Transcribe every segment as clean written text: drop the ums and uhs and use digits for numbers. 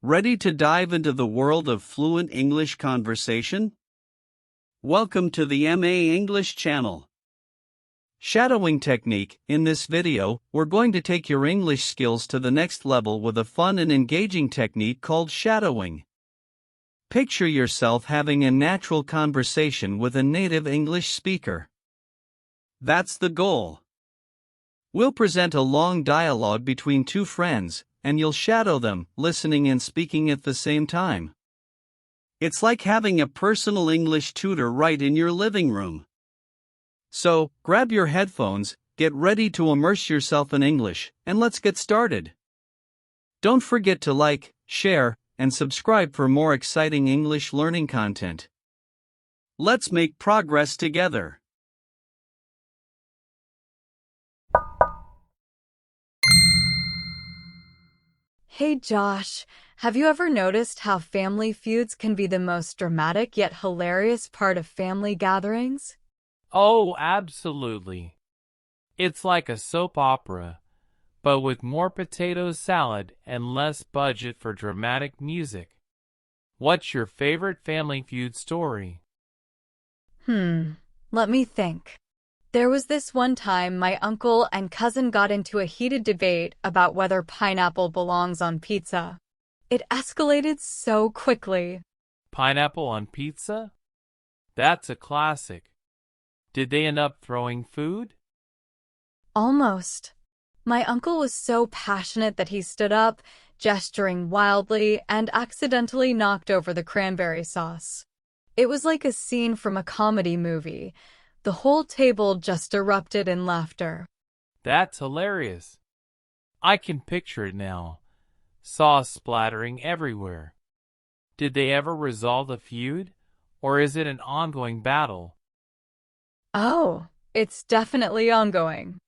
Ready to dive into the world of fluent English conversation? Welcome to the MA English channel. Shadowing technique. In this video, we're going to take your English skills to the next level with a fun and engaging technique called shadowing. Picture yourself having a natural conversation with a native English speaker. That's the goal. We'll present a long dialogue between two friends, and you'll shadow them, listening and speaking at the same time. It's like having a personal English tutor right in your living room. So, grab your headphones, get ready to immerse yourself in English, and let's get started. Don't forget to like, share, and subscribe for more exciting English learning content. Let's make progress together. Hey Josh, have you ever noticed how family feuds can be the most dramatic yet hilarious part of family gatherings? Oh, absolutely. It's like a soap opera, but with more potato salad and less budget for dramatic music. What's your favorite family feud story? Let me think. There was this one time my uncle and cousin got into a heated debate about whether pineapple belongs on pizza. It escalated so quickly. Pineapple on pizza? That's a classic. Did they end up throwing food? Almost. My uncle was so passionate that he stood up, gesturing wildly, and accidentally knocked over the cranberry sauce. It was like a scene from a comedy movie. The whole table just erupted in laughter. That's hilarious. I can picture it now. Sauce splattering everywhere. Did they ever resolve the feud, or is it an ongoing battle? Oh, it's definitely ongoing.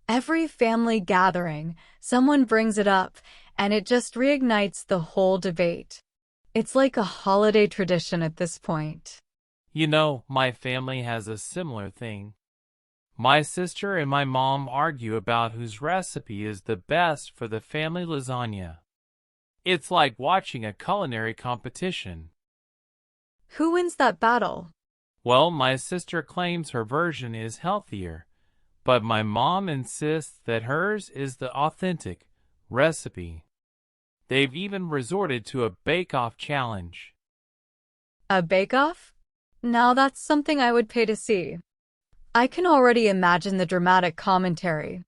Every family gathering, someone brings it up, and it just reignites the whole debate. It's like a holiday tradition at this point. You know, my family has a similar thing. My sister and my mom argue about whose recipe is the best for the family lasagna. It's like watching a culinary competition. Who wins that battle? Well, my sister claims her version is healthier, but my mom insists that hers is the authentic recipe. They've even resorted to a bake-off challenge. A bake-off? Now that's something I would pay to see. I can already imagine the dramatic commentary.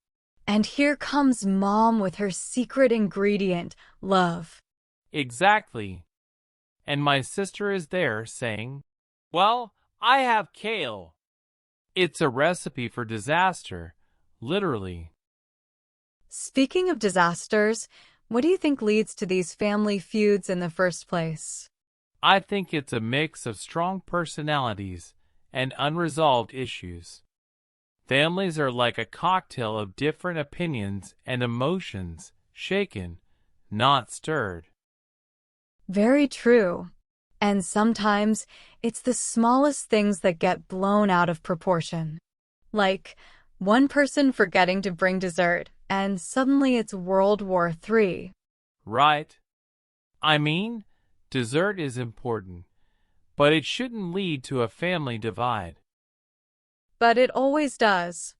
And here comes Mom with her secret ingredient, love. Exactly. And my sister is there saying, "Well, I have kale." It's a recipe for disaster, literally. Speaking of disasters, what do you think leads to these family feuds in the first place? I think it's a mix of strong personalities and unresolved issues. Families are like a cocktail of different opinions and emotions, shaken, not stirred. Very true. And sometimes it's the smallest things that get blown out of proportion. Like one person forgetting to bring dessert, and suddenly it's World War III. Right? I mean, dessert is important, but it shouldn't lead to a family divide. But it always does.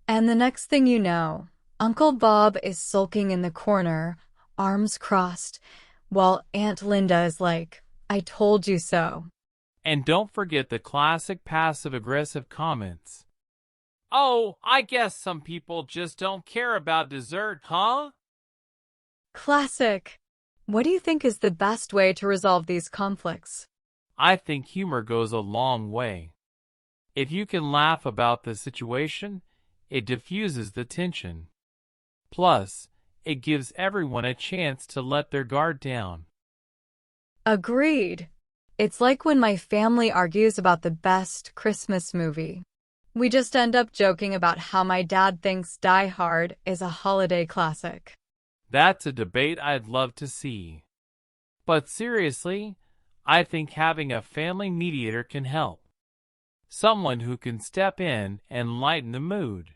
And the next thing you know, Uncle Bob is sulking in the corner, arms crossed, while Aunt Linda is like, "I told you so." And don't forget the classic passive-aggressive comments. "Oh, I guess some people just don't care about dessert, huh?" Classic. What do you think is the best way to resolve these conflicts? I think humor goes a long way. If you can laugh about the situation, it diffuses the tension. Plus, it gives everyone a chance to let their guard down. Agreed. It's like when my family argues about the best Christmas movie. We just end up joking about how my dad thinks Die Hard is a holiday classic. That's a debate I'd love to see. But seriously, I think having a family mediator can help. Someone who can step in and lighten the mood.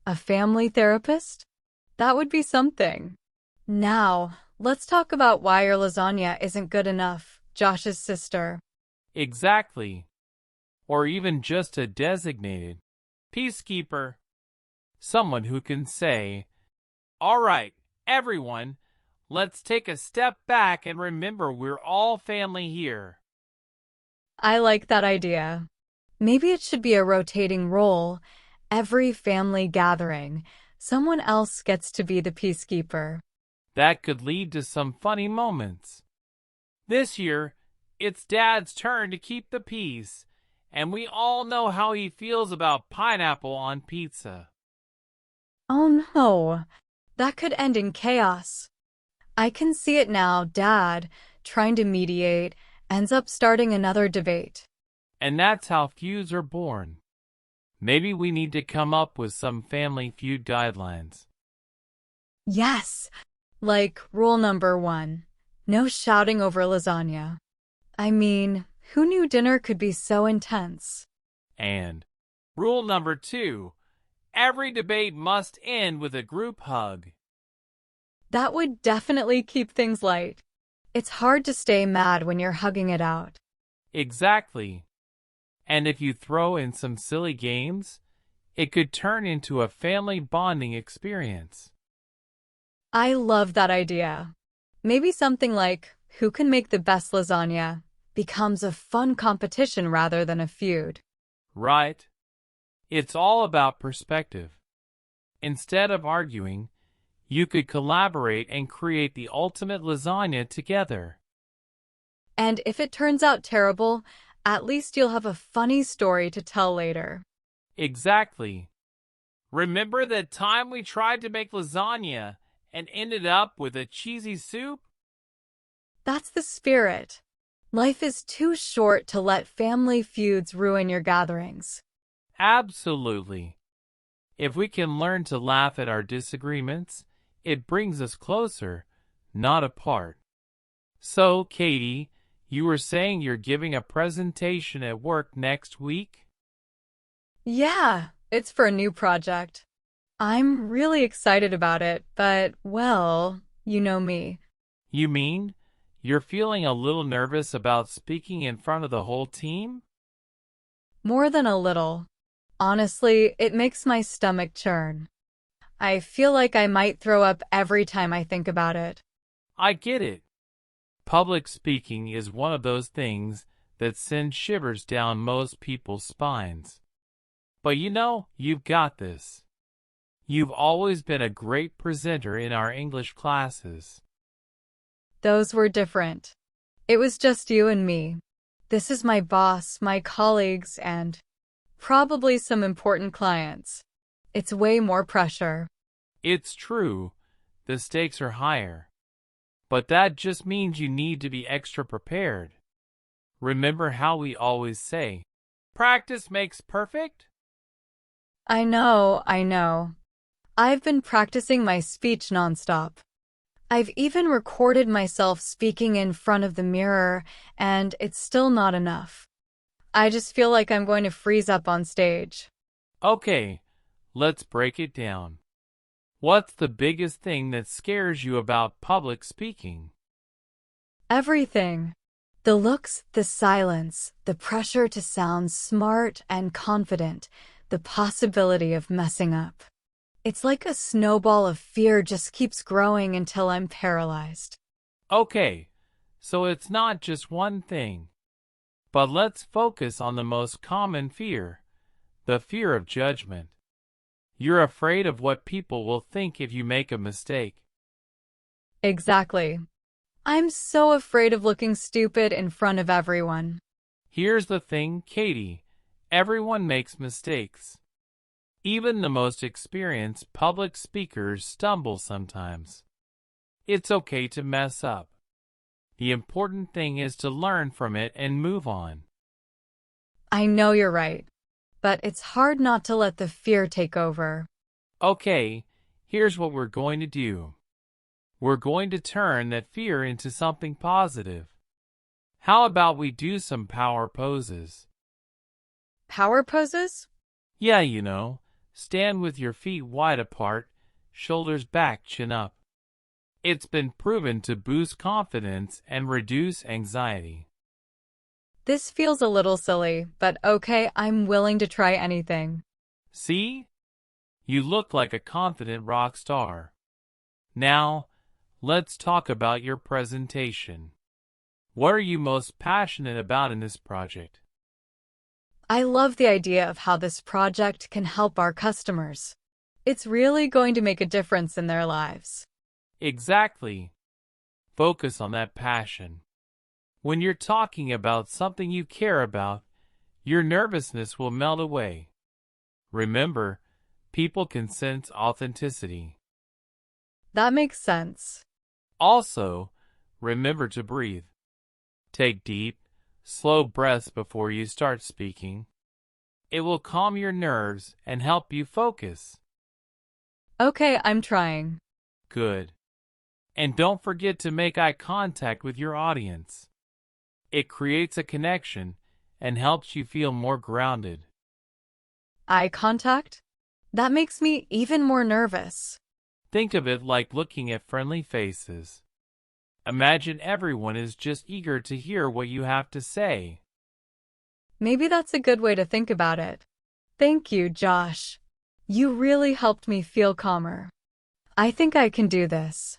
A family therapist? That would be something. Now, Let's talk about why your lasagna isn't good enough, Josh's sister. Exactly. Or even just a designated peacekeeper. Someone who can say, "All right, everyone, let's take a step back and remember we're all family here." I like that idea. Maybe it should be a rotating role. Every family gathering, someone else gets to be the peacekeeper. That could lead to some funny moments. This year, it's Dad's turn to keep the peace, and we all know how he feels about pineapple on pizza. Oh no, that could end in chaos. I can see it now, Dad, trying to mediate, ends up starting another debate. And that's how feuds are born. Maybe we need to come up with some family feud guidelines. Yes, like rule number 1, no shouting over lasagna. I mean, who knew dinner could be so intense? And rule number 2, every debate must end with a group hug. That would definitely keep things light. It's hard to stay mad when you're hugging it out. Exactly. And if you throw in some silly games, it could turn into a family bonding experience. I love that idea. Maybe something like, who can make the best lasagna, becomes a fun competition rather than a feud. Right? It's all about perspective. Instead of arguing, you could collaborate and create the ultimate lasagna together. And if it turns out terrible, at least you'll have a funny story to tell later. Exactly. Remember that time we tried to make lasagna and ended up with a cheesy soup? That's the spirit. Life is too short to let family feuds ruin your gatherings. Absolutely. If we can learn to laugh at our disagreements, it brings us closer, not apart. So, Katie, you were saying you're giving a presentation at work next week? Yeah, it's for a new project. I'm really excited about it, but, well, you know me. You mean you're feeling a little nervous about speaking in front of the whole team? More than a little. Honestly, it makes my stomach churn. I feel like I might throw up every time I think about it. I get it. Public speaking is one of those things that sends shivers down most people's spines. But you know, you've got this. You've always been a great presenter in our English classes. Those were different. It was just you and me. This is my boss, my colleagues, and probably some important clients. It's way more pressure. It's true, the stakes are higher. But that just means you need to be extra prepared. Remember how we always say, practice makes perfect? I know, I know. I've been practicing my speech nonstop. I've even recorded myself speaking in front of the mirror, and it's still not enough. I just feel like I'm going to freeze up on stage. Okay, let's break it down. What's the biggest thing that scares you about public speaking? Everything. The looks, the silence, the pressure to sound smart and confident, the possibility of messing up. It's like a snowball of fear just keeps growing until I'm paralyzed. Okay, so it's not just one thing. But let's focus on the most common fear, the fear of judgment. You're afraid of what people will think if you make a mistake. Exactly. I'm so afraid of looking stupid in front of everyone. Here's the thing, Katie. Everyone makes mistakes. Even the most experienced public speakers stumble sometimes. It's okay to mess up. The important thing is to learn from it and move on. I know you're right, but it's hard not to let the fear take over. Okay, here's what we're going to do. We're going to turn that fear into something positive. How about we do some power poses? Power poses? Yeah, you know, stand with your feet wide apart, shoulders back, chin up. It's been proven to boost confidence and reduce anxiety. This feels a little silly, but okay, I'm willing to try anything. See? You look like a confident rock star. Now, let's talk about your presentation. What are you most passionate about in this project? I love the idea of how this project can help our customers. It's really going to make a difference in their lives. Exactly. Focus on that passion. When you're talking about something you care about, your nervousness will melt away. Remember, people can sense authenticity. That makes sense. Also, remember to breathe. Take deep, slow breaths before you start speaking. It will calm your nerves and help you focus. Okay, I'm trying. Good. And don't forget to make eye contact with your audience. It creates a connection and helps you feel more grounded. Eye contact? That makes me even more nervous. Think of it like looking at friendly faces. Imagine everyone is just eager to hear what you have to say. Maybe that's a good way to think about it. Thank you, Josh. You really helped me feel calmer. I think I can do this.